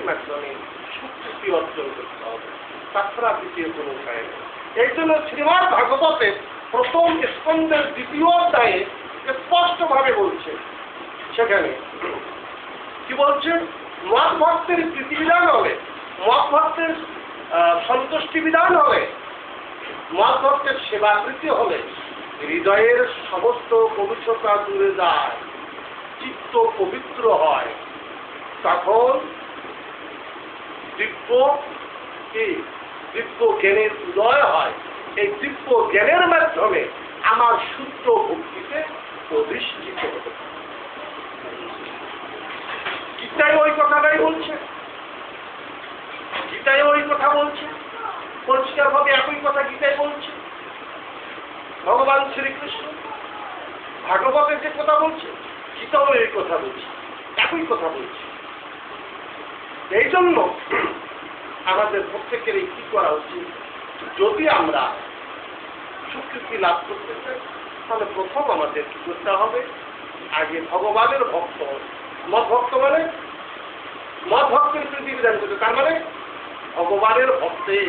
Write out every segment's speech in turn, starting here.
মাধ্যমে স্বীকৃতি অর্জন করতে হবে, তাছাড়া দ্বিতীয় কোনো উপায় নেই। এই জন্য শ্রীমদ্ ভাগবতের প্রথম স্কন্ধের দ্বিতীয় অধ্যায়ে স্পষ্টভাবে বলছে, সেখানে কি বলছে, মত ভক্তের প্রীতিবিধান হবে, মত ভক্তের সন্তুষ্টি বিধান হবে, মত ভক্তের সেবাকৃতি হলে হৃদয়ের সমস্ত পবিত্রতা দূরে যায়, চিত্ত পবিত্র হয়, তখন দিব্য জ্ঞানের উদয় হয়। এই দিব্য জ্ঞানের মাধ্যমে আমার শুদ্ধ ভক্তিতে অধিষ্ঠিত হবে। গীতায় ওই কথাটাই বলছে, গীতায় ওই কথা বলছে, পরিষ্কার ভাবে একই কথা গীতায় বলছে। ভগবান শ্রীকৃষ্ণ ভাগবতে যে কথা বলছে, গীতাও এই কথা বলছে, একই কথা বলছে। এই জন্য আমাদের প্রত্যেকেরই কি করা উচিত, যদি আমরা স্বীকৃতি লাভ করতে চাই, তাহলে প্রথম আমাদের কি করতে হবে, আগে ভগবানের ভক্ত, মত ভক্ত মানে মত ভক্তের প্রীতিবিধান করতে, তার মানে ভগবানের ভক্তের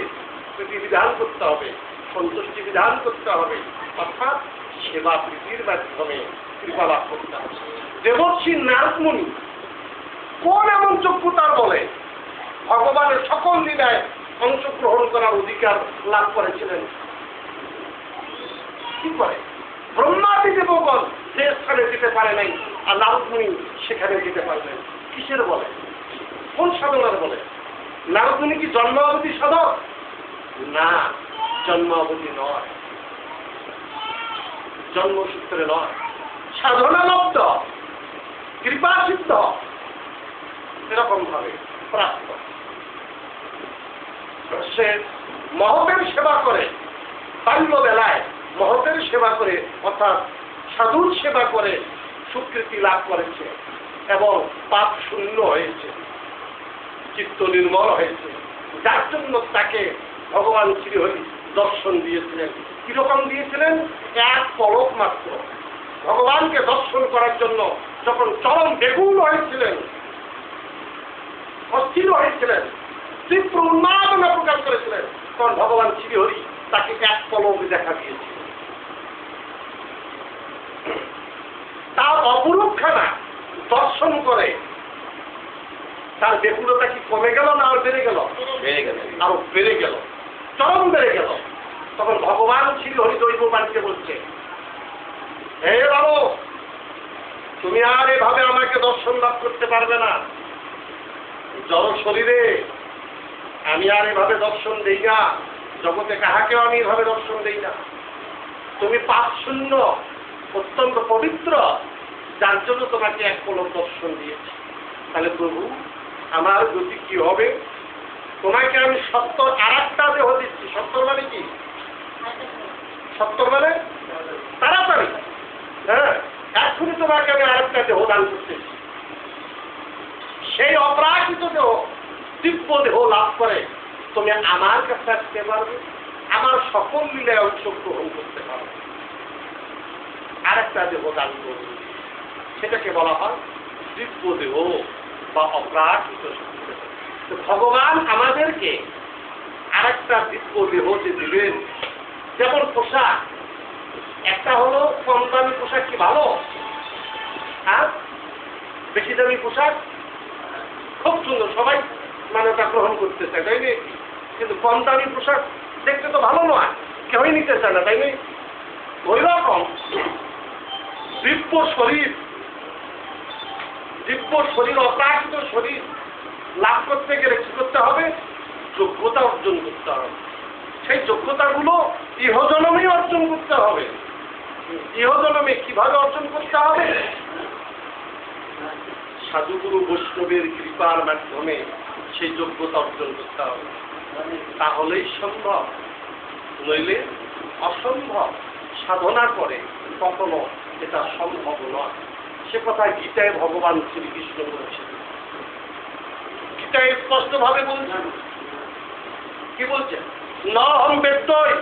প্রীতিবিধান করতে হবে, সন্তুষ্টি বিধান করতে হবে, অর্থাৎ সেবা প্রীতির মাধ্যমে কৃপা লাভ করতে হবে। দেবর্ষি নারদমুনি কোন এমন যোগ্যতার বলে ভগবানের সকল লীলায় অংশগ্রহণ করার অধিকার লাভ করেছিলেন? কি করে? ব্রহ্মাদি দেবগণ যে স্থানে যেতে পারে নাই, আর নারদমুনি সেখানে যেতে পারলেন। কিসের বলে? কোন সাধনার বলে? নারদমুনি কি জন্মাবধি সাধক? না, জন্মাবধি নয়, জন্মসূত্রে নয়, সাধনালব্ধ, কৃপা সিদ্ধ, এরকম ভাবে প্রাপ্ত। সে মহতের সেবা করে, বাল্যবেলায় মহতের সেবা করে, অর্থাৎ সাধুর সেবা করে স্বীকৃতি লাভ করেছে এবং পাপ শূন্য হয়েছে, চিত্ত নির্মল হয়েছে, যার জন্য তাকে ভগবান শ্রীহরি দর্শন দিয়েছিলেন। কিরকম দিয়েছিলেন? এক পলক মাত্র। ভগবানকে দর্শন করার জন্য যখন চরম বেগুন হয়েছিলেন, অস্থির হয়েছিলেন, তীব্র উন্মাদনা প্রকাশ করেছিলেন, তখন ভগবান শ্রীহরি তাকে এক পলক দেখা দিয়েছিলেন। তার অপরূপখানা দর্শন করে তার বেকুলতা কি কমে গেল না আর বেড়ে গেল? আরো বেড়ে গেল, চরম বেড়ে গেল। তখন ভগবান শ্রীহরি দৈব বাণীতে বলছে, হে বাবু, তুমি আর এভাবে আমাকে দর্শন লাভ করতে পারবে না। জড় শরীরে আমি আর এভাবে দর্শন দেই না, জগতে কাহাকেও আমি এভাবে দর্শন দেই না। তুমি পাপ শূন্য, অত্যন্ত পবিত্র, যার জন্য তোমাকে এক পলক দর্শন দিয়েছি। তাহলে প্রভু, আমার গতি কি হবে? তোমাকে আমি 70 আর একটা দেহ দিচ্ছি। 70 মানে কি? 70 মানে তাড়াতাড়ি, হ্যাঁ, এখনই তোমাকে আমি আরেকটা দেহ দান করতেছি। সেই অপ্রাকৃত দেহ, দিব্য দেহ লাভ করে তুমি আমার কাছে আসতে পারবে, আমার সকল লীলায় অংশগ্রহণ করতে পারবে, আরেকটা দেহ দান করবে। সেটাকে বলা হয় দিব্য দেহ বা অপ্রাকৃত শক্তি। তো ভগবান আমাদেরকে আরেকটা দিব্য দেহ যে দিবেন, যেমন পোশাক, একটা হলো কম দামি পোশাক কি ভালো? আর বেশি দামি পোশাক খুব সুন্দর, সবাই মানে ওটা গ্রহণ করতে চায়, তাই না? কিন্তু কম দামি পোশাক দেখতে তো ভালো নয়, কেউই নিতে চায় না, তাই না? ওই রকম দিব্য শরীর, দিব্য শরীর, অপ্রাকৃত শরীর লাভ করতে গেলে কি করতে হবে? যোগ্যতা অর্জন করতে হবে। সেই যোগ্যতাগুলো ইহজনমেই অর্জন করতে হবে। ইহজনমে কিভাবে অর্জন করতে হবে? সাধুগুরু বৈষ্ণবের কৃপার মাধ্যমে সেই যোগ্যতা অর্জন করতে হবে, তাহলেই সম্ভব, নইলে অসম্ভব। সাধনা করে কখনো এটা সম্ভব নয়। সে কথা গীতায় ভগবান শ্রীকৃষ্ণ বলছেন, গীতায় স্পষ্টভাবে বলছেন। কি বলছেন? নহম বেদ্যই,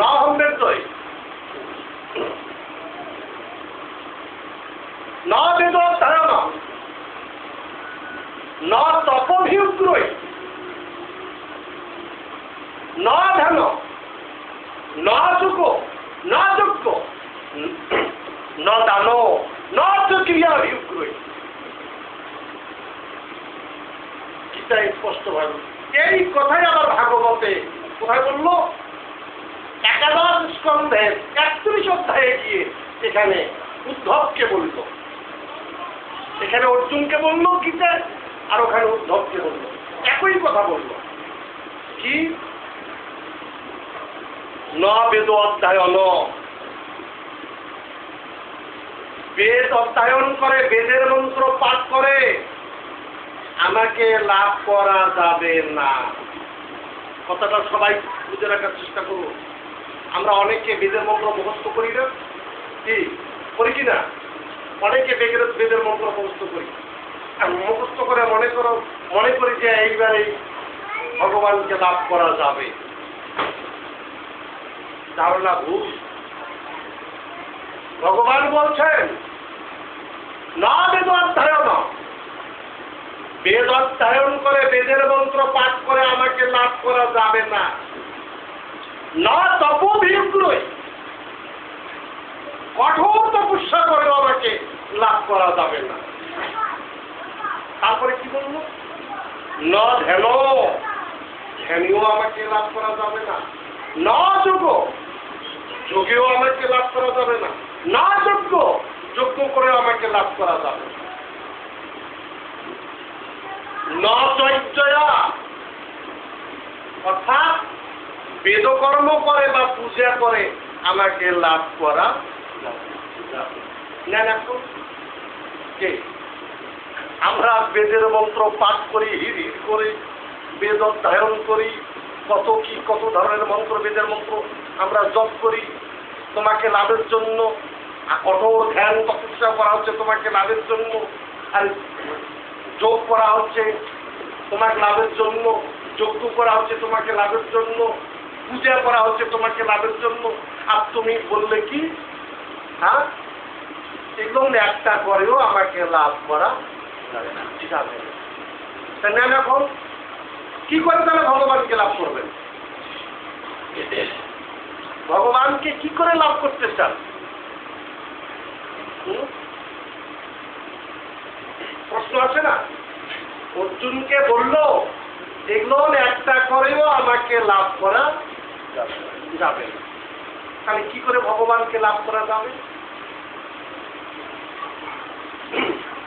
নহম বেদ্যই, ন বেদ ধর্ম, ন দানো ন ক্রিয়া বিগ্রহী। গীতা স্পষ্ট ভাবে এই কথাই আবার ভাগবতে কোথায় বললো? একাদশ স্কন্ধের 31 অধ্যায়ে গিয়ে এখানে উদ্ধবকে বলল, এখানে অর্জুনকে বলল গীতা, আর ওখানে উদ্ধবকে বলল, একই কথা বলল। কি? ন বেদ অধ্যায়ন, বেদ অধ্যয়ন করে, বেদের মন্ত্র পাঠ করে আমাকে লাভ করা যাবে না। কথাটা সবাই বুঝে রাখার চেষ্টা করুন। আমরা অনেকে বেদের মন্ত্র মুখস্থ করি না, কি করি কিনা? অনেকে বেদের মন্ত্র মুখস্থ করি, আর মুখস্থ করে মনে করি যে এইবারে ভগবানকে লাভ করা যাবে। ধারণা ভুল। ভগবান বলছেন না বেদ অধ্যয়ন, বেদ অধ্যয়ন করে বেদের মন্ত্র পাঠ করে আমাকে লাভ করা যাবে না। না তপোভিগ্রহী, কঠোর তপস্যা করেও আমাকে লাভ করা যাবে না। তারপরে কি বলল? ন ধ্যান, ধ্যানীও আমাকে লাভ করা যাবে না। না যোগ, যোগেও আমাকে লাভ করা যাবে না। না যজ্ঞ, যজ্ঞ করে আমাকে লাভ করা যাবে না। ন চৈত্যয়া, অর্থাৎ বেদকর্ম করে বা পূজা করে আমাকে লাভ করা যাবে। আমরা বেদের মন্ত্র পাঠ করি, হির হির করে বেদ অধ্যয়ন করি, কত ধরনের মন্ত্র, বেদের মন্ত্র আমরা জপ করি তোমাকে লাভের জন্য। কঠোর ধ্যান তপস্যা করা হচ্ছে তোমাকে লাভের জন্য, আর যোগ করা হচ্ছে তোমাকে লাভের জন্য, যজ্ঞ করা হচ্ছে তোমাকে লাভের জন্য, পূজা করা হচ্ছে তোমাকে লাভের জন্য। আর তুমি বললে কি, হ্যাঁ এগুলো একটা করেও আমাকে লাভ করা যাবে না। এখন কি করে তাহলে ভগবানকে লাভ করবেন? ভগবানকে কি করে লাভ করতে চান? প্রশ্ন আছে না? অর্জুনকে বলল এগুলো একটা করেও আমাকে লাভ করা যাবে না। তাহলে কি করে ভগবানকে লাভ করা যাবে?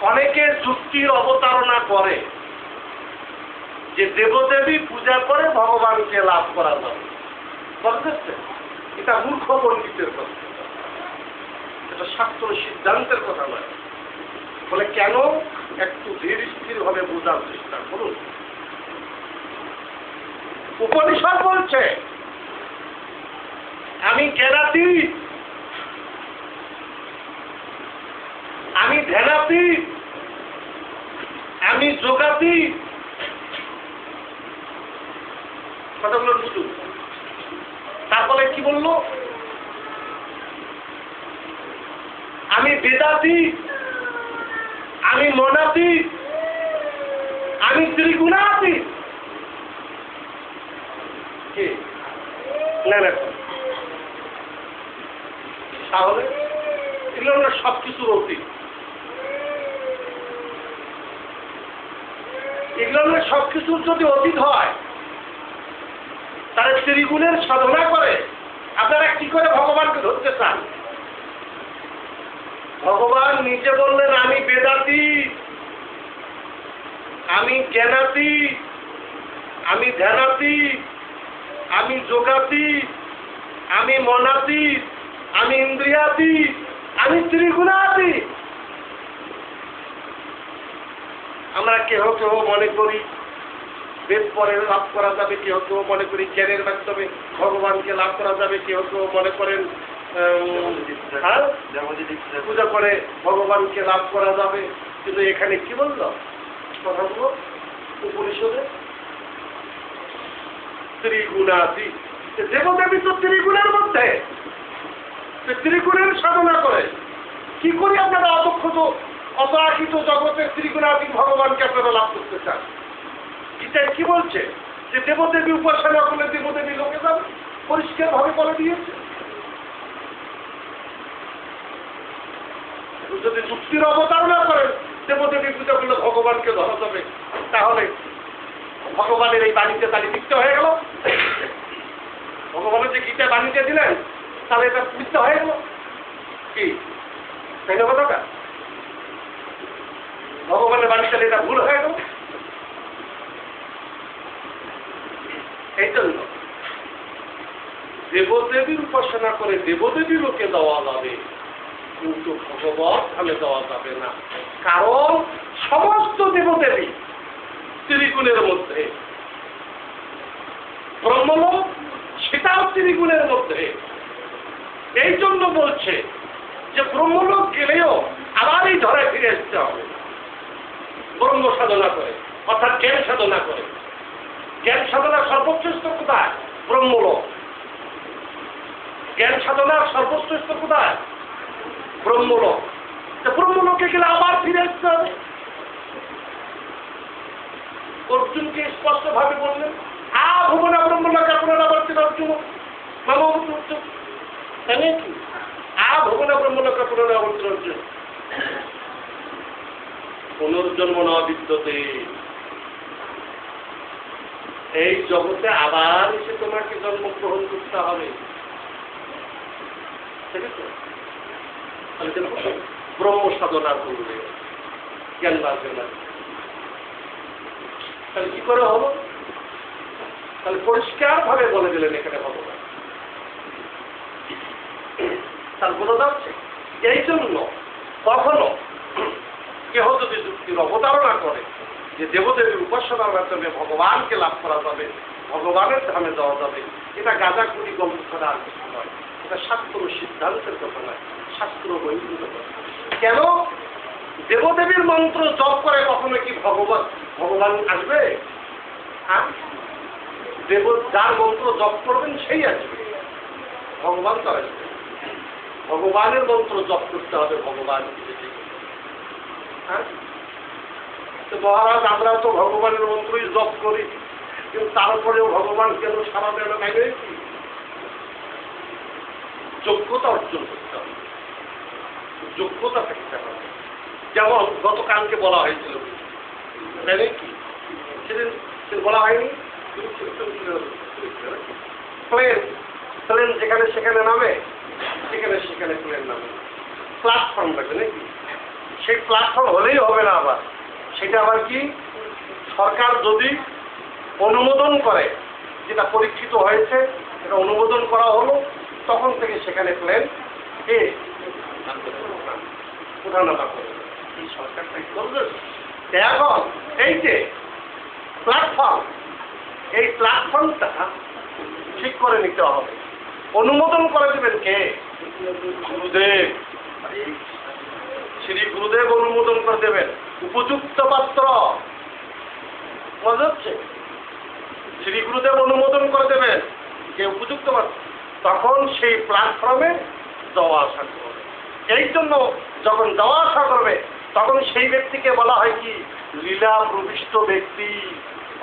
অনেকে যুক্তির অবতারণা করে যে দেবদেবী পূজা করে ভগবানকে লাভ করা যাবে। বুঝতে? এটা মূর্খ পণ্ডিতের কথা, এটা শাস্ত্র সিদ্ধান্তের কথা নয়। বলে কেন? একটু ধীর স্থির ভাবে বোঝার চেষ্টা করুন। উপনিষদ বলছে আমি জ্ঞানাতীত, আমি ধ্যানাতীত, আমি যোগাতীত। কথাগুলো বুঝুন। তারপরে কি বললো? আমি বেদাতীত, আমি মনাতীত, আমি ত্রিগুণাতীত। কি না না, তাহলে এগুলো না সবকিছুর অতীত, এগুলো না সবকিছুর যদি অতীত হয় তাহলে ত্রিগুণের সাধনা করে আপনারা কি করে ভগবানকে ধরতে চান? ভগবান নিজে বললেন আমি বেদাতীত, আমি জ্ঞানাতীত, আমি ধ্যানাতীত, আমি যোগাতীত, আমি মনাতীত, আমি ইন্দ্রিয়াতীত, আমি ত্রিগুণাতীত। আমরা কেহ কেহ মনে করি বেদ পরে লাভ করা যাবে, কেহ কেউ মনে করি জ্ঞানের মাধ্যমে ভগবানকে লাভ করা যাবে, কেহ কেউ মনে করেন পূজা করে ভগবানকে লাভ করা যাবে। কিন্তু এখানে কি বলল কথাগুলো উপনিষদে? ত্রিগুণাতীত। দেবদেবী তো ত্রিগুণের মধ্যে, ত্রিগুণের সাধনা করে। কি করি আপনারা অপরাখিত জগতের ত্রিগুণাতীত ভগবানকে আপনারা লাভ করতে চান? গীতায় কি বলছে? যে দেবদেবী উপাসনা করলে দেবদেবী লোকে যাবে, পরিষ্কার ভাবে বলে দিয়েছে। যদি যুক্তির অবতারণা করেন দেবদেবী পূজা করলে ভগবানকে ধরা যাবে, তাহলে ভগবানের এই বাণীতে তালি মিথ্যা হয়ে গেল। ভগবানের যে গীতা বাণীতে দিলেন তাহলে এটা মিথ্যা হয়ে গেল কি? তাই না কথাটা? ভগবানের বাণী তাহলে এটা ভুল হয়ে গেল। এই জন্য দেবদেবীর উপাসনা করে দেবদেবী লোকে দেওয়া যাবে, কিন্তু ভগবত ধামে দেওয়া যাবে না। কারণ সমস্ত দেবদেবী ত্রিগুণের মধ্যে, ব্রহ্মলোক সেটাও ত্রিগুণের মধ্যে। এই জন্য বলছে যে ব্রহ্মলোক গেলেও আবার এই ধরে ফিরে আসতে হবে ব্রহ্ম সাধনা করে, অর্থাৎ জ্ঞান সাধনা করে। জ্ঞান সাধনার সর্বশ্রেষ্ঠ কোথায়? ব্রহ্মলোক। জ্ঞান সাধনার সর্বশ্রেষ্ঠ কোথায়? ব্রহ্মলোক। ব্রহ্মলোকে গেলে আবার ফিরে আসতে হবে। অর্জুনকে স্পষ্ট ভাবে বললেন, ভুবনা ব্রহ্মলোকে পুনরাবর্তিত অর্জুন মামবতু অর্জুন। তাই নাকি? ভুবনা ব্রহ্মলোকে পুনরাবর্তিত অর্জুন। পুনর্জন্ম না বিদ্যতে, এই জগতে আবার এসে তোমাকে জন্মগ্রহণ করতে হবে। ঠিক আছে? ব্রহ্ম সাধনা করবে, জ্ঞান লাভের মাধ্যমে। তাহলে কি করে হলো? তাহলে পরিষ্কার ভাবে বলে দিলেন এখানে ভগবান। তার বোঝা যাচ্ছে এই জন্য কখনো কেহ যদি যুক্তির অবতারণা করে যে দেবদেবীর উপাসনার মাধ্যমে ভগবানকে লাভ করা যাবে, ভগবানের ধামে যাওয়া যাবে, এটা গাঁজাখুরি গল্প ছাড়া আর কিছু নয়। এটা শাস্ত্র সিদ্ধান্তের কথা নয়, শাস্ত্র বৈধ কথা। কেন? দেবদেবীর মন্ত্র জপ করে কখনো কি ভগবান আসবে? হ্যাঁ, যার মন্ত্র জপ করবেন সেই আসবে, ভগবান তো আসবে। ভগবানের মন্ত্র জপ করতে হবে, ভগবান। হ্যাঁ, মহারাজ আমরাও তো ভগবানের মন্ত্রই জপ করি, কিন্তু তারপরেও ভগবান কেন সারা দেন নাই? যোগ্যতা অর্জন করতে হবে, যোগ্যতা থাকতে হবে। যেমন গতকালকে বলা হয়েছিল, কি সেদিন বলা হয়নি, প্লেন যেখানে সেখানে নামে, সেখানে সেখানে প্লেন নামে, প্ল্যাটফর্ম লাগবে নাকি? সেই প্ল্যাটফর্ম হলেই হবে না, আবার সেটা আবার কি সরকার যদি অনুমোদন করে, যেটা পরীক্ষিত হয়েছে এটা অনুমোদন করা হলো, তখন থেকে সেখানে প্লেন উঠানামা করবে। এই সরকারটা কি করবে? এখন এই যে প্ল্যাটফর্ম, এই প্ল্যাটফর্মটা ঠিক করে নিতে হবে। অনুমোদন করে দেবেন কে? গুরুদেব। শ্রী গুরুদেব অনুমোদন করে দেবেন, উপযুক্ত পাত্র। বোঝা যাচ্ছে? শ্রী গুরুদেব অনুমোদন করে দেবেন যে উপযুক্ত পাত্র, তখন সেই প্ল্যাটফর্মে যাওয়া আসা করবে। এই জন্য যখন যাওয়া আসা করবে তখন সেই ব্যক্তিকে বলা হয় কি? লীলা প্রবিষ্ট ব্যক্তি,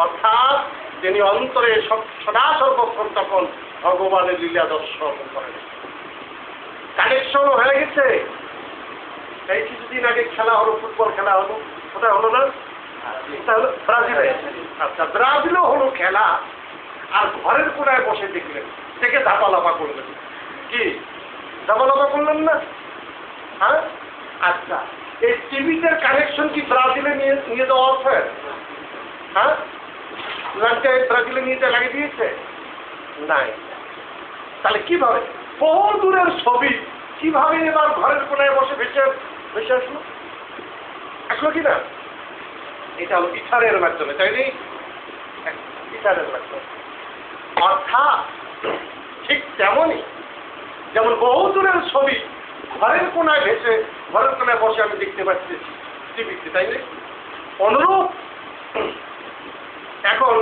অর্থাৎ তিনি অন্তরে সদা সর্বক্ষণ তখন ভগবানের লীলা দর্শন করেন। কানেকশন হয়ে গেছে। এই কিছুদিন আগে খেলা হলো, ফুটবল খেলা হলো, কোথায় হলো না? ব্রাজিলে। আচ্ছা, ব্রাজিলও হলো খেলা, আর ঘরের কোনায় বসে দেখলেন, থেকে ধাপালাপা করলেন। কি ধাপালাপা করলেন না? হ্যাঁ, আচ্ছা, এই টিভিতে কানেকশন কি ব্রাজিলে নিয়ে যাওয়া আছে? হ্যাঁ, ব্রাজিলে নিয়ে লাগিয়ে দিয়েছে? নাই। তাহলে কিভাবে বহু দূরের ছবি কিভাবে এবার ঘরের কোনায় বসে ভেসে আসলো কি না? এটা হলো ইথারের মাধ্যমে, তাই নেই? ইথারের মাধ্যমে। অর্থাৎ ঠিক তেমনই, যেমন বহু দূরের ছবি ঘরের কোনায় ভেসে, ঘরের কোনায় বসে আমি দেখতে পাচ্ছি টিভিতে, তাই নেই? অনুরূপ এখন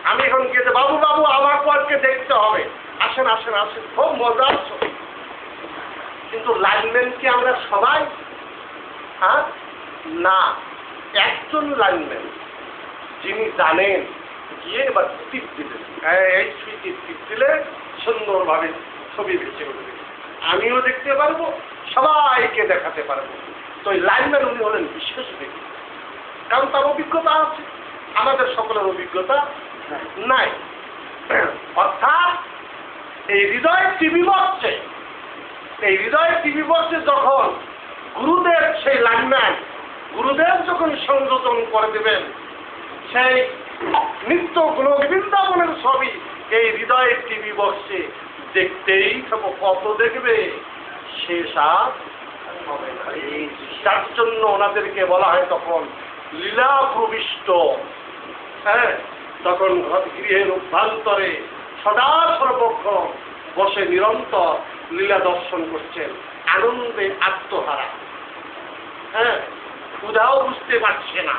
আমি এখন গিয়ে বাবু আমার পরকে দেখতে হবে, আসেন আসেন আসেন, খুব মজার ছবি। কিন্তু লাইনম্যান কি আমরা সবাই? হ্যাঁ, না। একজন লাইনম্যান যিনি জানেন, গিয়ে এবার টিপ দিলেন, এই সুইচে টিপ দিলে সুন্দরভাবে ছবি ভেসে উঠবে। আমিও দেখতে পারবো, সবাইকে দেখাতে পারবো। তো এই লাইনম্যান উনি হলেন বিশেষ ব্যক্তি, কারণ তার অভিজ্ঞতা আছে, আমাদের সকলের অভিজ্ঞতা নাই। অর্থাৎ এই হৃদয়ের টিভি বক্সে, এই হৃদয়ের টিভি বক্সে যখন গুরুদেব সেই লাইনম্যান, গুরুদেব যখন সংযোজন করে দেবেন, সেই নিত্য গুণবৃন্দাবনের ছবি এই হৃদয়ের টিভি বক্সে দেখতেই থাকো, কত দেখবে শেষ আর হবে না। যার জন্য ওনাদেরকে বলা হয় তখন লীলা প্রবিষ্ট। হ্যাঁ, তখন গৃহের অভ্যন্তরে সদা সর্বক্ষণ বসে নিরন্তর লীলা দর্শন করছেন, আনন্দে আত্মহারা। হ্যাঁ, ক্ষুধাও বুঝতে পারছে না,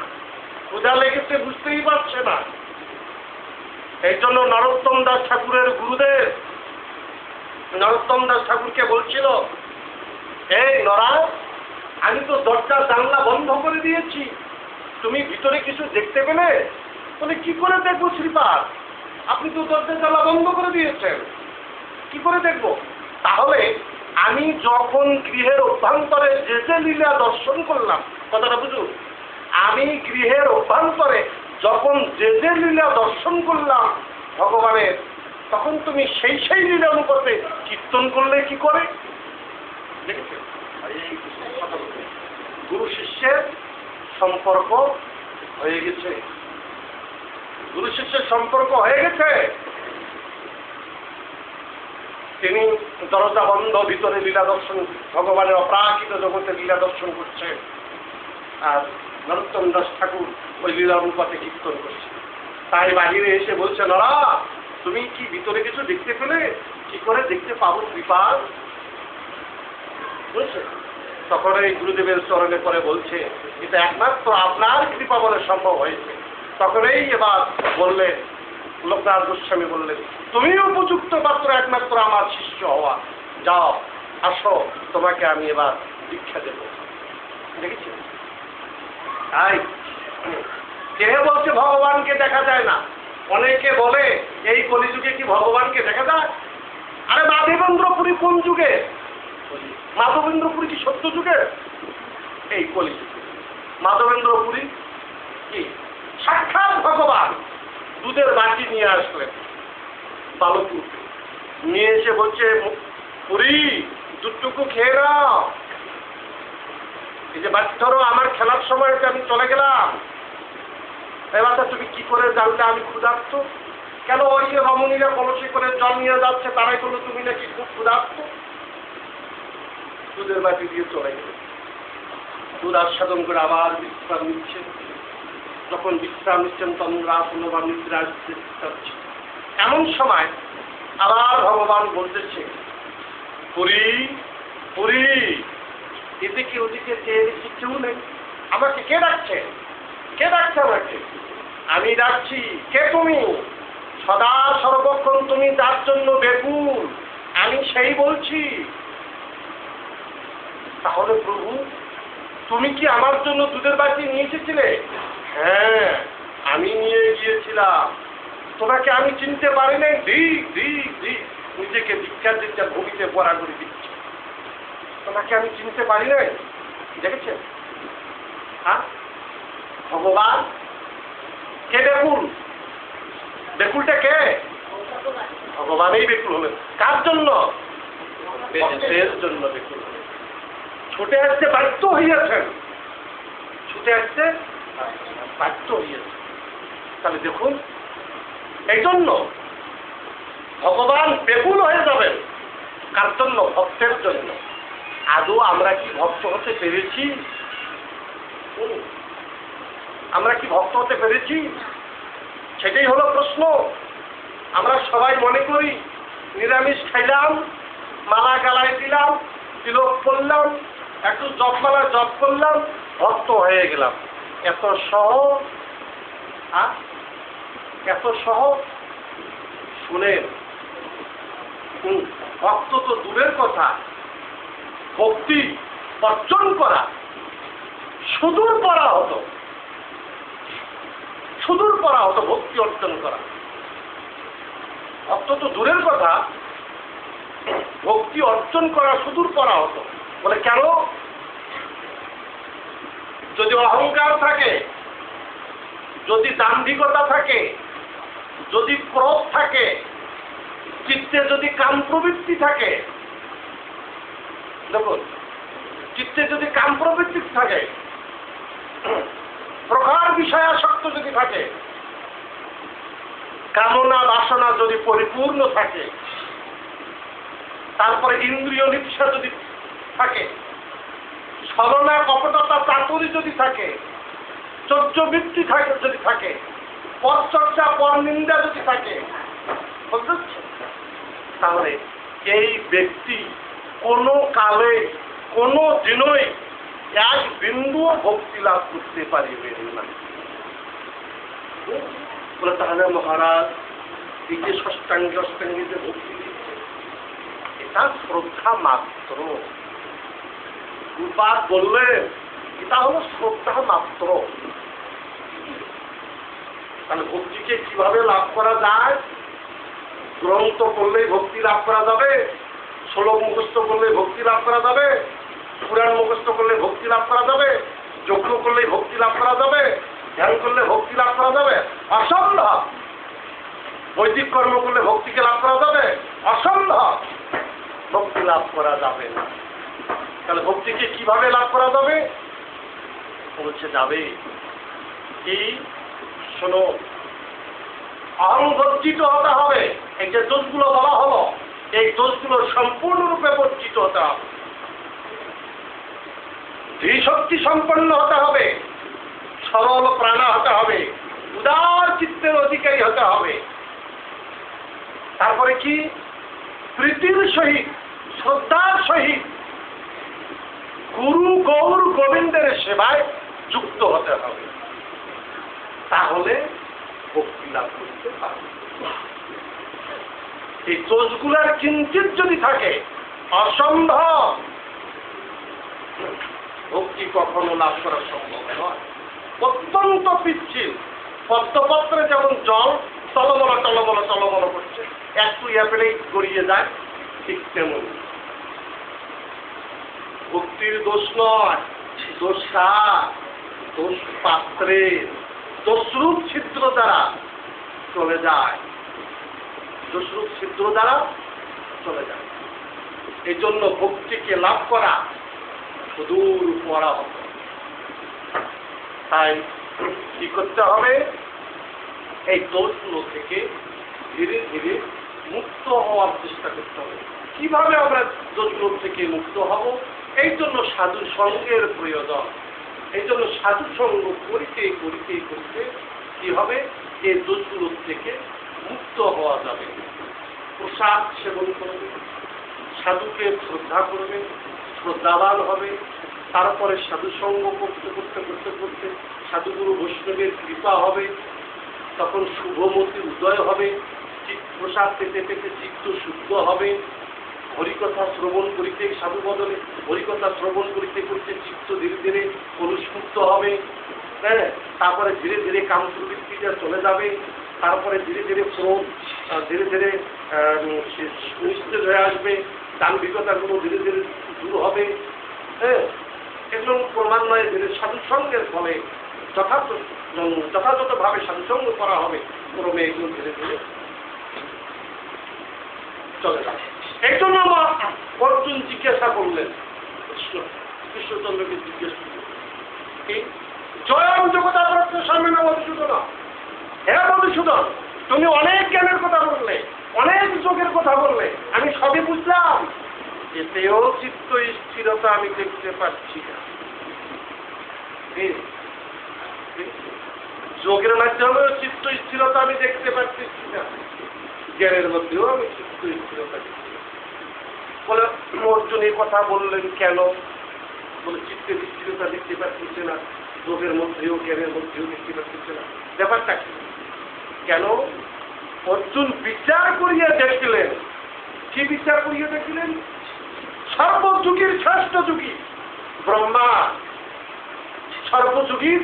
ক্ষুধা লেগেছে বুঝতেই পারছে না। এই জন্য নরোত্তম দাস ঠাকুরের গুরুদেব নরোত্তম দাস ঠাকুরকে বলছিল, এই নরা, আমি তো দরজা জানলা বন্ধ করে দিয়েছি, তুমি ভিতরে কিছু দেখতে পেলে? বলে, কি করে দেখবো শ্রীপাদ, আপনি তো দরজা জানলা বন্ধ করে দিয়েছেন, কি করে দেখবো? তাহলে আমি যখন গৃহের অভ্যন্তরে যে যে লীলা দর্শন করলাম, কথাটা বুঝুন, আমি গৃহের অভ্যন্তরে যখন যে যে লীলা দর্শন করলাম ভগবানের, তখন তুমি সেই সেই লীলা অনুপাতে কীর্তন করলে কি করে? দেখেছেন, গুরু শিষ্যের সম্পর্ক হয়ে গেছে, গুরু শিষ্যের সম্পর্ক হয়ে গেছে। তিনি দরজা বন্ধ, ভিতরে লীলা দর্শন, ভগবানের অপ্রাকৃত জগতে লীলা দর্শন করছে, আর নরোত্তম দাস ঠাকুর ওই লীলা অনুপাতে কীর্তন করছে। তাই বাহিরে এসে বলছে, নরা, তুমি কি ভিতরে কিছু দেখতে পেলে? কি করে দেখতে পাবো কৃপাল? বুঝছে? তখন এই গুরুদেবের চরণে পরে বলছে, এটা একমাত্র আপনার কৃপা বলে সম্ভব হয়েছে। তখনই এবার বললেন, লোকনাথ গোস্বামী বললেন, তুমিও উপযুক্ত পাত্র একমাত্র আমার শিষ্য হওয়া, যাও আসো, তোমাকে আমি এবার দীক্ষা দেব। দেখেছি? তাই কে বলছে ভগবানকে দেখা যায় না? অনেকে বলে এই কলিযুগে কি ভগবানকে দেখা যায়? আরে মাধবেন্দ্রপুরী কোন যুগে? মাধবেন্দ্রপুরী কি সত্য যুগে? এই কলিযুগে মাধবেন্দ্রপুরী কি সাক্ষাৎ ভগবান দুধের বাটি নিয়ে আসলেন বালকপুর, নিয়ে এসে বলছে, পুরী দুধটুকু খেয়ে নাও। এই যে বাচ্চা, ধরো আমার খেলার সময় আমি চলে গেলাম, এবার তুমি কি করে জানলে আমি ক্ষুধার্ত? কেন ওই যে রমণীরা কলসি করে জল নিয়ে যাচ্ছে, তারাই বললো তুমি নাকি খুব ক্ষুধার্ত? দুধের বাটি দিয়ে চলে গেল, দুধ আস্বাদন করে আবার বিশ্রাম নিচ্ছে। যখন বিশ্রাম নিচ্ছেন তখন রাত বা নিদ্রা আসছে। এমন সময় আবার ভগবান বলতেছে, পুরী পুরী, এদিকে ওদিকে চেয়ে দেখছি কেউ নেই। আমাকে কে ডাকছে? কে ডাকছে আমাকে? আমি ডাকছি। কে তুমি? সদা সর্বক্ষণ তুমি যার জন্য বেকুল, আমি সেই বলছি। তাহলে প্রভু, তুমি কি আমার জন্য দুধের বাটি নিয়ে এসেছিলে? হ্যাঁ, আমি নিয়ে গিয়েছিলাম। তোমাকে আমি চিনতে পারি নাই। দিক দিক দিক নিজেকে দীক্ষার দিচ্ছে, ভূমিতে গড়াগড়ি দিচ্ছে। তোমাকে আমি চিনতে পারি নাই। দেখেছেন? হ্যাঁ, ভগবান কে বেকুল? বেকুলটা কে? ভগবানই বেকুল হলেন। কার জন্য? ভক্তের জন্য বেকুল হলেন। ছুটে আসতে বাধ্য হইয়াছেন, ছুটে আসতে বাধ্য হইয়াছেন। তাহলে দেখুন, এই জন্য ভগবান বেকুল হয়ে যাবেন। কার জন্য? ভক্তের জন্য। আদৌ আমরা কি ভক্ত হতে পেরেছি? আমরা কি ভক্ত হতে পেরেছি? সেটাই হলো প্রশ্ন। আমরা সবাই মনে করি নিরামিষ খাইলাম, মালা গালায় দিলাম, তিলক করলাম, একটু জপমালা জপ করলাম, ভক্ত হয়ে গেলাম। এত সহজ? এত সহজ? শুনেন, ভক্ত তো দূরের কথা, ভক্তি অর্জন করা সুদূর পড়া হতো, সুদূর পড়া হতো ভক্তি অর্জন করা। ভক্ত তো দূরের কথা, ভক্তি অর্জন করা সুদূর করা হতো। বলে কেন? যদি অহংকার থাকে, যদি দাম্ভিকতা থাকে, যদি ক্রোধ থাকে, চিত্তে যদি কাম প্রবৃত্তি থাকে, দেখুন চিত্তে যদি কাম প্রবৃত্তি থাকে, প্রখর বিষয়াসক্ত যদি থাকে, কামনা বাসনা যদি পরিপূর্ণ থাকে, তারপরে ইন্দ্রিয় লিপ্সা যদি থাকে, ছলনা কপটতা চাতুরি যদি থাকে, চর্যবৃত্তি থাকে যদি থাকে, পরচর্চা পরনিন্দা যদি থাকে, তাহলে এই ব্যক্তি কোনো কালে কোনো দিনই এক বিন্দুও ভক্তি লাভ করতে পারিবেন না। বলে তাহলে মহারাজ এই যে ষষ্ঠাঙ্গে অষ্টাঙ্গে যে ভক্তি দিচ্ছে, এটা শ্রদ্ধা মাত্র। রূপাত বললেন এটা হলো শ্রদ্ধা মাত্র। তাহলে ভক্তিকে কিভাবে লাভ করা যায়? গ্রন্থ করলেই ভক্তি লাভ করা যাবে, শ্লোক মুখস্থ করলে ভক্তি লাভ করা যাবে, পুরাণ মুখস্থ করলে ভক্তি লাভ করা যাবে, যজ্ঞ করলেই ভক্তি লাভ করা যাবে, ধ্যান করলে ভক্তি লাভ করা যাবে? অসম্ভব। বৈদিক কর্ম করলে ভক্তিকে লাভ করা যাবে? অসম্ভব। ভক্তি লাভ করা যাবে না। তাহলে ভক্তিকে কিভাবে লাভ করা যাবে? বলছে যাবে কি, শোনো, অহংবর্জিত হতে হবে। এই যে দোষগুলো বলা হলো, এই দোষগুলো সম্পূর্ণরূপে বর্জিত হতে হবে। ধীশক্তি সম্পন্ন হতে হবে, সরল প্রাণা হতে হবে, উদার চিত্তের অধিকারী হতে হবে। তারপরে কি? প্রীতির সহিত, শ্রদ্ধার সহিত গুরু গৌর গোবিন্দের সেবায় যুক্ত হতে হবে। তাহলে ভক্তি লাভ করতে পারবে। এই দোষগুলার কিঞ্চিত যদি থাকে, অসম্ভব। ভক্তি কখনো লাভ করা সম্ভব নয়। অত্যন্ত পিচ্ছিল। পদ্মপত্রে যেমন জল টলমল টলমল টলমল করছে, একটু পেলেই গড়িয়ে যায়, ঠিক তেমন ভক্তির দোষ নয়, দোষ কার? দোষ পাত্রের। দোষরূপ ছিদ্র দ্বারা চলে যায়, দোষরূপ ছিদ্র দ্বারা চলে যায়। এই জন্য ভক্তিকে লাভ করা সুদূর পরাহত। তাই কি করতে হবে? এই দোষগুলো থেকে ধীরে ধীরে মুক্ত হওয়ার চেষ্টা করতে হবে। কিভাবে আমরা দোষগুলো থেকে মুক্ত হব? এই জন্য সাধু সঙ্গের প্রয়োজন। এই জন্য সাধু সঙ্গ করিতে করিতে করিতে কি হবে? এই দোষগুলো থেকে মুক্ত হওয়া যাবে। প্রসাদ সেবন করবে, সাধুকে শ্রদ্ধা করবে, শ্রদ্ধাবান হবে। তারপরে সাধু সঙ্গ করতে করতে করতে করতে সাধুগুরু বৈষ্ণবের কৃপা হবে, তখন শুভমতি উদয় হবে, প্রসাদ পেতে পেতে চিত্ত শুদ্ধ হবে। হরিকথা শ্রবণ করিতে, সাধু বদলে হরিকথা শ্রবণ করিতে করতে চিত্ত ধীরে ধীরে কলুষমুক্ত হবে। হ্যাঁ, তারপরে ধীরে ধীরে কাম প্রবৃত্তিটা চলে যাবে। তারপরে ধীরে ধীরে ক্রোধ ধীরে ধীরে নিস্তেজ হয়ে আসবে। দাম্ভিকতাগুলো ধীরে ধীরে দূর হবে। হ্যাঁ, এগুলো ক্রমান্বয়ে ধীরে সাধুসঙ্গের ফলে যথাযথভাবে সাধুসঙ্গ করা হবে, ক্রমে এগুলো ধীরে ধীরে চলে যাবে। এই জন্য অর্জুন জিজ্ঞাসা করলেন, কৃষ্ণচন্দ্রকে জিজ্ঞেস করলেন, জয়ম জগতা সামনে না মধুসূদন, হ্যাঁ মধুসূদন, তুমি অনেক জ্ঞানের কথা বললে, অনেক যোগের কথা বললে, আমি সবই বুঝলাম, এতেও চিত্ত স্থিরতা আমি দেখতে পাচ্ছি না। যোগের মাধ্যমেও চিত্ত স্থিরতা আমি দেখতে পাচ্ছি না, জ্ঞানের মধ্যেও আমি চিত্ত স্থিরতা দেখতে। বলে অর্জুন এই কথা বললেন কেন? বলে চিত্তের স্থিরতা দেখতে পাচ্ছি না, যোগের মধ্যেও জ্ঞানের মধ্যেও দেখতে পাচ্ছি না। ব্যাপারটা কি? কেন? অর্জুন বিচার করিয়া দেখলেন। কি বিচার করিয়া দেখলেন? সর্বযুগীর শ্রেষ্ঠ যুগী ব্রহ্মা, সর্বযুগীর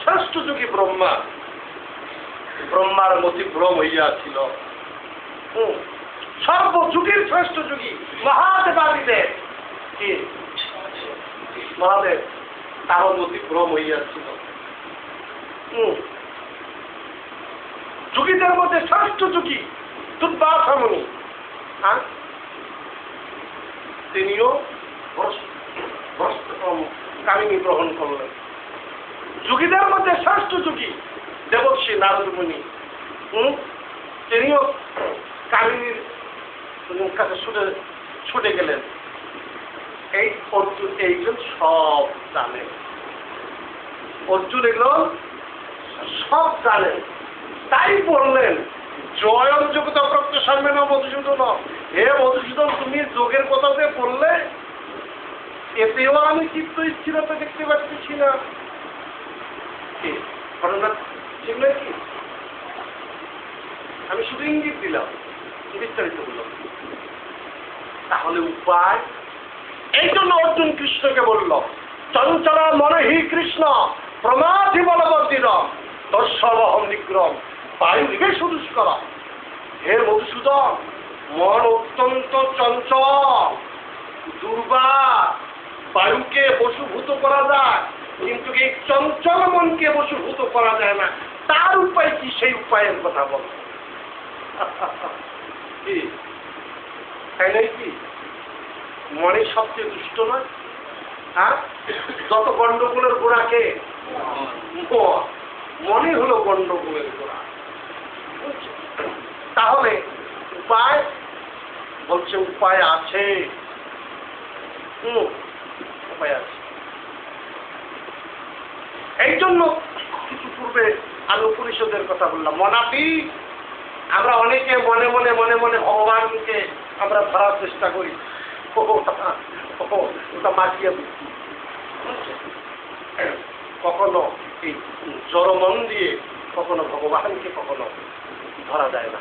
শ্রেষ্ঠ যুগী ব্রহ্মা, ব্রহ্মার মতিভ্রম হইয়াছিল। সর্বযুগের শ্রেষ্ঠ যুগী মহাদেবাদিদেব কি মহাদেব তারও অতিক্রম হইয়াছিল। যুগীদের মধ্যে শ্রেষ্ঠ যুগী দুর্বাসা মুনি, তিনিও কামিনী গ্রহণ করলেন। যুগীদের মধ্যে শ্রেষ্ঠ যুগী দেবর্ষি নারদ মুনি, তিনিও কামিনীর কাছে ছুটে গেলেন। এই অর্জুন এইগুলো সব জানেন, অর্জুন এগুলো সব জানেন, তাই বললেন জয়ম যোগতা প্রক্ত সামনে না মধুসূদন, হে মধুসূদন তুমি যোগের কথা যে বললে এতেও আমি চিত্ত স্থিরতা দেখতে পাচ্ছি না। ঘটনা ঠিক নয় কি? আমি শুধু ইঙ্গিত দিলাম, বিস্তারিত বললাম। তাহলে উপায়, এই জন্য অর্জুন কৃষ্ণকে বলল চঞ্চল মনে হি কৃষ্ণ প্রমাধি বলবর্তির দর্শবহম নিগ্রহ বায়ু নিবেশ দুষ্কর। হে মধুসূদন, মন অত্যন্ত চঞ্চল দুর্বার, বায়ুকে বশীভূত করা যায় কিন্তু এই চঞ্চল মনকে বশীভূত করা যায় না। তার উপায় কি? সেই উপায়ের কথা বল। কি তাই নয় কি? মনে সবচেয়ে দুষ্ট নয়? হ্যাঁ, যত গন্ডগোলের গোড়াকে মনে হলো গন্ডগোলের গোড়া। তাহলে উপায় বলছে, উপায় আছে, উপায় আছে। এই জন্য কিছু পূর্বে আমি উপনিষদের কথা বললাম। মনাপি আমরা অনেকে মনে মনে মনে মনে ভগবানকে আমরা ধরার চেষ্টা করি, ওটা মাটিয়ে দিচ্ছি। কখনো এই জড় মন দিয়ে কখনো ভগবানকে কখনো ধরা যায় না,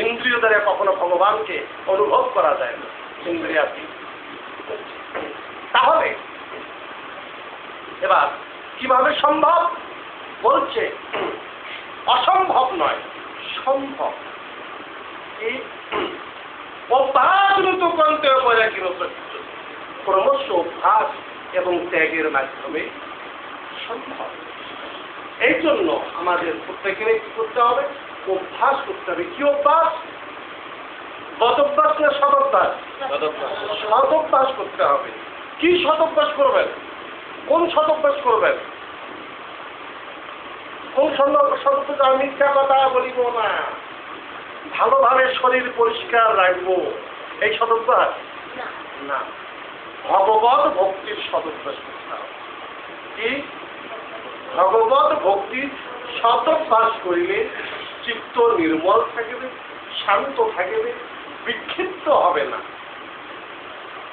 ইন্দ্রিয় দ্বারা কখনো ভগবানকে অনুভব করা যায় না, ইন্দ্রিয়াতীত। তাহলে এবার কিভাবে সম্ভব? বলছে অসম্ভব নয়, সম্ভব। কি? অভ্যাস কন্তে ক্রমশ অভ্যাস এবং ত্যাগের মাধ্যমে সম্ভব। এই জন্য আমাদের প্রত্যেকের কি করতে হবে? অভ্যাস করতে হবে। কি অভ্যাস? বদভ্যাস না সদভ্যাস? সদভ্যাস করতে হবে। কি সদভ্যাস করবেন? কোন সদভ্যাস করবেন? কোন সদভ্যাস? আমি মিথ্যা কথা বলিব না, ভালোভাবে শরীর পরিষ্কার রাখবো, এই সদভ্যাস না। ভগবত ভক্তির সদভ্যাস করতে হবে। কি? ভগবত ভক্তির সদভ্যাস করিলে চিত্ত নির্মল থাকবে, শান্ত থাকবে, বিক্ষিপ্ত হবে না।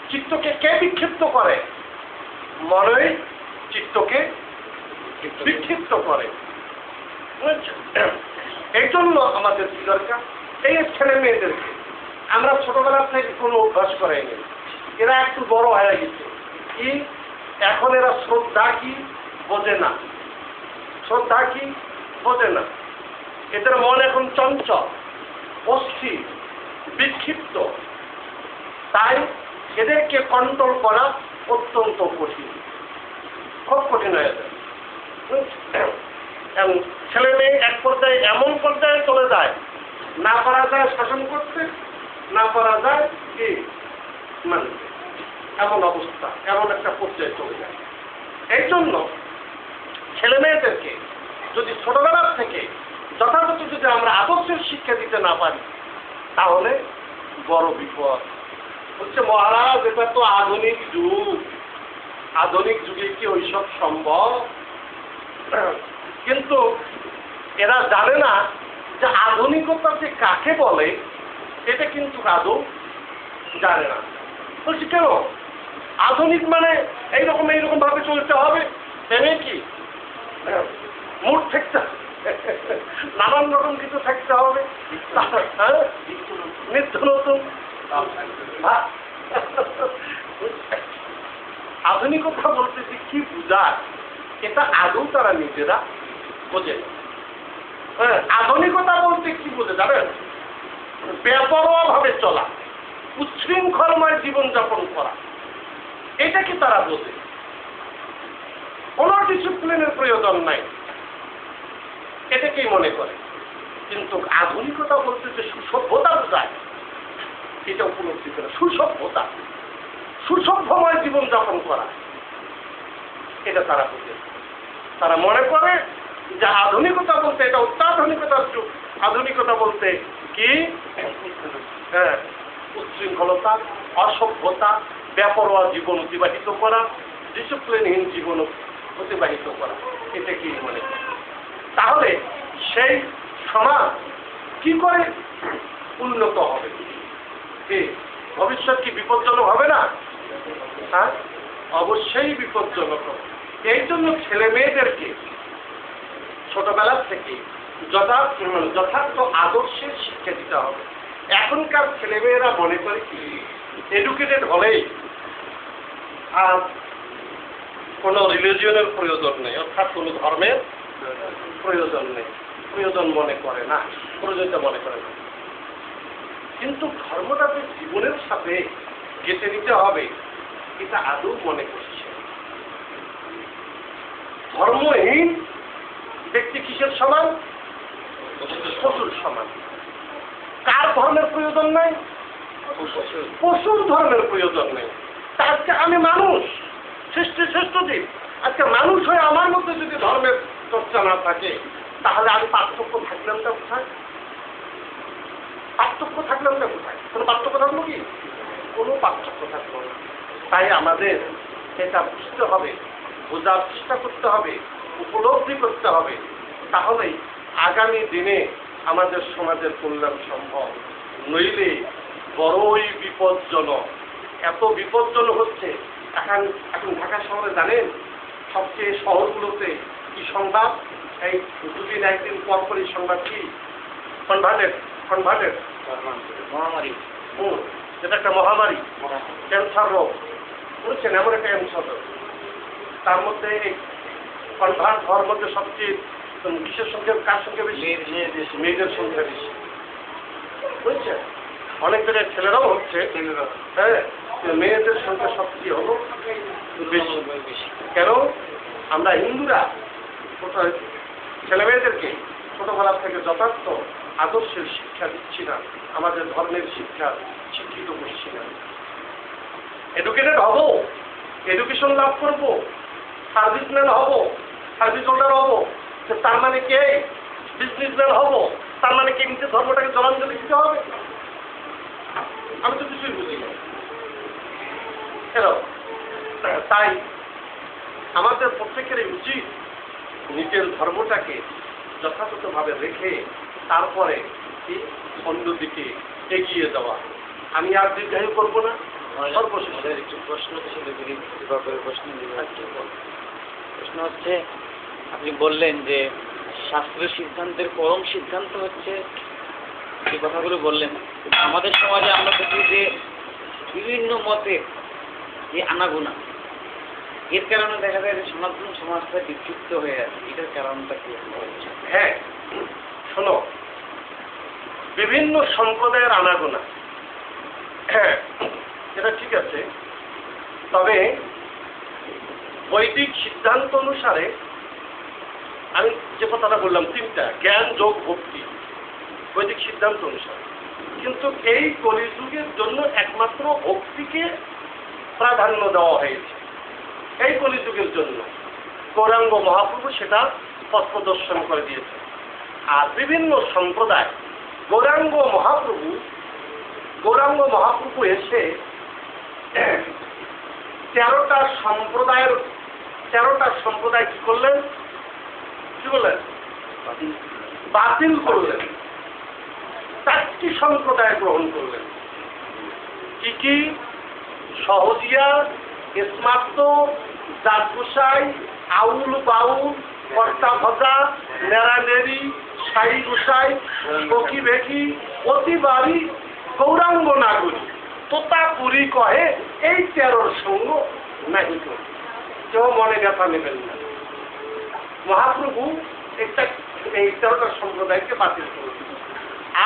চিত্তকে কে বিক্ষিপ্ত করে? মনে চিত্তকে বিক্ষিপ্ত করে। এই জন্য আমাদের কি দরকার? এই ছেলে মেয়েদেরকে আমরা ছোটবেলা থেকে কোনো অভ্যাস করাইনি, এরা একটু বড় হয়ে গেছে। কি? এখন এরা শ্রদ্ধা কি বোঝে না, শ্রদ্ধা কি বোঝে না। এদের মন এখন চঞ্চল, অস্থির, বিক্ষিপ্ত। তাই এদেরকে কন্ট্রোল করা অত্যন্ত কঠিন, খুব কঠিন হয়ে যায়। এবং ছেলে মেয়ে এক পর্যায়ে এমন পর্যায়ে চলে যায়, না পারা যায় শাসন করতে, না পারা যায় কি মানে এমন অবস্থা, এমন একটা পর্যায়ে চলে যায়। এই জন্য ছেলে মেয়েদেরকে যদি ছোটবেলার থেকে যথাযথ যদি আমরা আদর্শের শিক্ষা দিতে না পারি, তাহলে বড় বিপদ হচ্ছে। মহারাজ, এটা তো আধুনিক যুগ, আধুনিক যুগে কি ওইসব সম্ভব? কিন্তু এরা জানে না যে আধুনিকতা যে কাকে বলে, এটা কিন্তু আদৌ জানে না। বলছি কেন আধুনিক মানে এইরকম এইরকম ভাবে চলতে হবে, তেমনি কি মুড থাকতে নানান রকম কিছু থাকতে হবে, নিত্য নতুন। আধুনিকতা বলতে যে কি বুঝায়, এটা আদৌ তারা নিজেরা বোঝে না। আধুনিকতা বলতে কি বোঝে জানেন? বেপরোয়াভাবে চলা, উচ্ছৃঙ্খলময় জীবনযাপন করা, এটা কি তারা বোঝে? কোনো ডিসিপ্লিনের প্রয়োজন নাই, এটাকেই মনে করে। কিন্তু আধুনিকতা বলতে যে সুসভ্যতা বোঝায়, এটা উপলব্ধি করে। সুসভ্যতা, সুসভ্যময় জীবনযাপন করা, এটা তারা বোঝে। তারা মনে করে যে আধুনিকতা বলতে এটা অত্যাধুনিকতার যুগ। আধুনিকতা বলতে কি? হ্যাঁ, উচ্ছৃঙ্খলতা, অসভ্যতা, বেপরোয়া জীবন অতিবাহিত করা, ডিসিপ্লিনহীন জীবন অতিবাহিত করা, এটা কি মনে করে? তাহলে সেই সমাজ কি করে উন্নত হবে? কি ভবিষ্যৎ কি বিপজ্জনক হবে না? হ্যাঁ, অবশ্যই বিপজ্জনক হবে। এই জন্য ছেলে মেয়েদেরকে ছোটবেলা থেকে যথার্থ আদর্শের শিক্ষা দিতে হবে। এখনকার ছেলেমেয়েরা মনে করে কি এডুকেটেড হলেই আর কোনো রিলিজিয়নের প্রয়োজন নেই, অর্থাৎ কোনো ধর্মের প্রয়োজন নেই, প্রয়োজন মনে করে না, প্রয়োজনটা মনে করে না। কিন্তু ধর্মটাকে জীবনের সাথে গেঁথে নিতে হবে, এটা আদৌ মনে করছে। ধর্মহীন ব্যক্তি কিসের সমান? পশুর সমান। কার ধর্মের প্রয়োজন নাই? পশুর ধর্মের প্রয়োজন নেই। আজকে আমি মানুষ, শ্রেষ্ঠ জীব, আজকে মানুষ হয়ে আমার মধ্যে যদি ধর্মের চর্চা না থাকে, তাহলে আমি পার্থক্য থাকলাম না কোথায়? পার্থক্য থাকলাম না কোথায়? কোনো পার্থক্য থাকলো কি? কোনো পার্থক্য থাকলো না। তাই আমাদের এটা বুঝতে হবে, বোঝার চেষ্টা করতে হবে, উপলব্ধি করতে হবে। তাহলেই আগামী দিনে আমাদের সমাজের কল্যাণ সম্ভব। নইলে বড়ই বিপজ্জনক। এত বিপজ্জনক হচ্ছে এখন ঢাকা শহরে জানেন সবচেয়ে শহরগুলোতে কি সংবাদ? এই দুদিন একদিন পরপরই সংবাদ কি? কনভার্টেড মহামারী। যেটা একটা মহামারী, ক্যান্সার রোগ বুঝছেন, এমন একটা ক্যান্সার রোগ। তার মধ্যে এই কনভার্ট হওয়ার মধ্যে সবচেয়ে কিসের সংখ্যা, কার সংখ্যা বেশি? মেয়েদের সংখ্যা বেশি, বুঝছেন? অনেক জায়গায় ছেলেরাও হচ্ছে, হ্যাঁ, মেয়েদের সংখ্যা সবচেয়ে হলো বেশি। কেন? আমরা হিন্দুরা ছেলে মেয়েদেরকে ছোটবেলা থেকে যথার্থ আদর্শের শিক্ষা দিচ্ছি না, আমাদের ধর্মের শিক্ষা শিক্ষিত করছি না। এডুকেটেড হব, এডুকেশন লাভ করব, সার্ভিসম্যান হব, সার্ভিস হোল্ডার হব, তার মানে কে? বিজনেসম্যান হব, তার মানে কি নিজের ধর্মটাকে জলাঞ্জলি দিতে হবে? আমি তো কিছুই বুঝি না। তাই আমাদের প্রত্যেকেরই উচিত নিজের ধর্মটাকে যথাযথভাবে রেখে তারপরে অন্যদিকে এগিয়ে যাওয়া। আমি আর দীর্ঘায়ু করবো না। সর্বশেষে একটু প্রশ্ন প্রশ্ন হচ্ছে, আপনি বললেন যে শাস্ত্রীয় সিদ্ধান্তের পরম সিদ্ধান্ত হচ্ছে, এই কথাগুলো বললেন। আমাদের সমাজে আমরা দেখি যে বিভিন্ন মতে যে আনাগোনা, এর কারণে দেখা যায় যে সনাতন সমাজটা বিক্ষিপ্ত হয়ে আছে। এটার কারণটা কি? হ্যাঁ, শোনো, বিভিন্ন সম্প্রদায়ের আনাগোনা, হ্যাঁ, এটা ঠিক আছে। তবে বৈদিক সিদ্ধান্ত অনুসারে আমি যে কথাটা বললাম, তিনটা, জ্ঞান, যোগ, ভক্তি, বৈদিক সিদ্ধান্ত অনুসারে। কিন্তু এই কলিযুগের জন্য একমাত্র ভক্তিকে প্রাধান্য দেওয়া হয়েছে। এই কলিযুগের জন্য গৌরাঙ্গ মহাপ্রভু সেটা পথ প্রদর্শন করে দিয়েছে। আর বিভিন্ন সম্প্রদায় গৌরাঙ্গ মহাপ্রভু এসে 13টা সম্প্রদায় কি করলেন? বাতিল করলেন। 4টি সম্প্রদায় গ্রহণ করলেন। কি? সহজিয়া, স্মার্ত, জাত গোসাই, আউল বাউল, কর্তা ভজা, নেড়ানেড়ি, সাই গোসাই, সখী বেখি, অতিবাড়ি, গৌরাঙ্গ নাগরী, তোতাপুরি কহে এই 13র সঙ্গ নাহি করি। কেউ মনে ব্যথা নেবেন না। মহাপ্রভু এই 13টা সম্প্রদায়কে বাতিল করে দিলেন।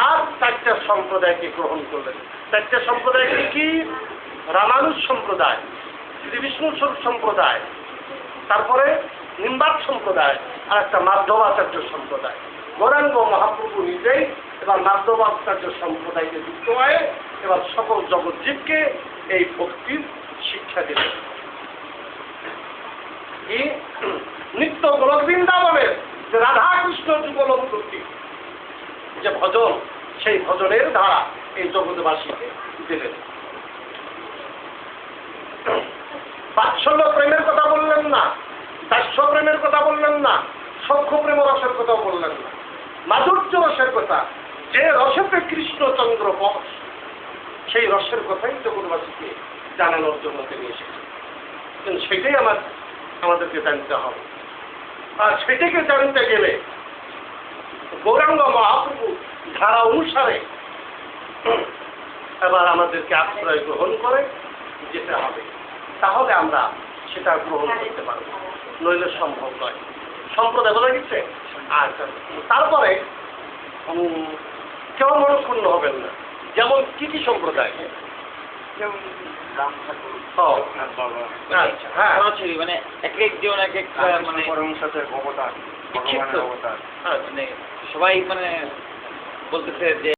আর 4টা সম্প্রদায়কে গ্রহণ করলেন। 4টা সম্প্রদায় কি? রামানুজ সম্প্রদায়, শ্রী বিষ্ণু সম্প্রদায়, তারপরে নিম্বার্ক সম্প্রদায়, আর একটা মাধবাচার্য সম্প্রদায়। গৌরাঙ্গ মহাপ্রভু নিজেই এবার মাধবাচার্য সম্প্রদায়কে যুক্ত হয়ে এবার সকল জগৎজীবকে এই ভক্তির শিক্ষা দিলেন। কি নিত্য গোলক বৃন্দাবনের যে রাধা কৃষ্ণ যুগল ভক্তি যে ভজন, সেই ভজনের ধারা এই জগৎবাসীকে দিলেন। বাৎসল্য প্রেমের কথা বললেন না, দাস্য প্রেমের কথা বললেন না, সখ্য প্রেম রসের কথাও বললেন না, মাধুর্য রসের কথা, যে রসেতে কৃষ্ণচন্দ্র বস, সেই রসের কথাই জগৎবাসীকে জানানোর জন্য তিনি এসেছেন। কিন্তু সেটাই আমাদেরকে জানতে হবে। আর সেটাকে জানতে গেলে গৌরাঙ্গ মহাপ্রভু ধারা অনুসারে এবার আমাদেরকে আশ্রয় গ্রহণ করে যেতে হবে, তাহলে আমরা সেটা গ্রহণ করতে পারবো, নইলে সম্ভব নয়। সম্প্রদায় বোঝা গেছে। আচ্ছা, তারপরে কেউ মনক্ষুণ্ণ হবেন না। যেমন কি কি সম্প্রদায়? আচ্ছা, হ্যাঁ, সরাসরি মানে এক একজন এক এক মানে বিক্ষিপ্ত। মানে সবাই মানে বলতেছে যে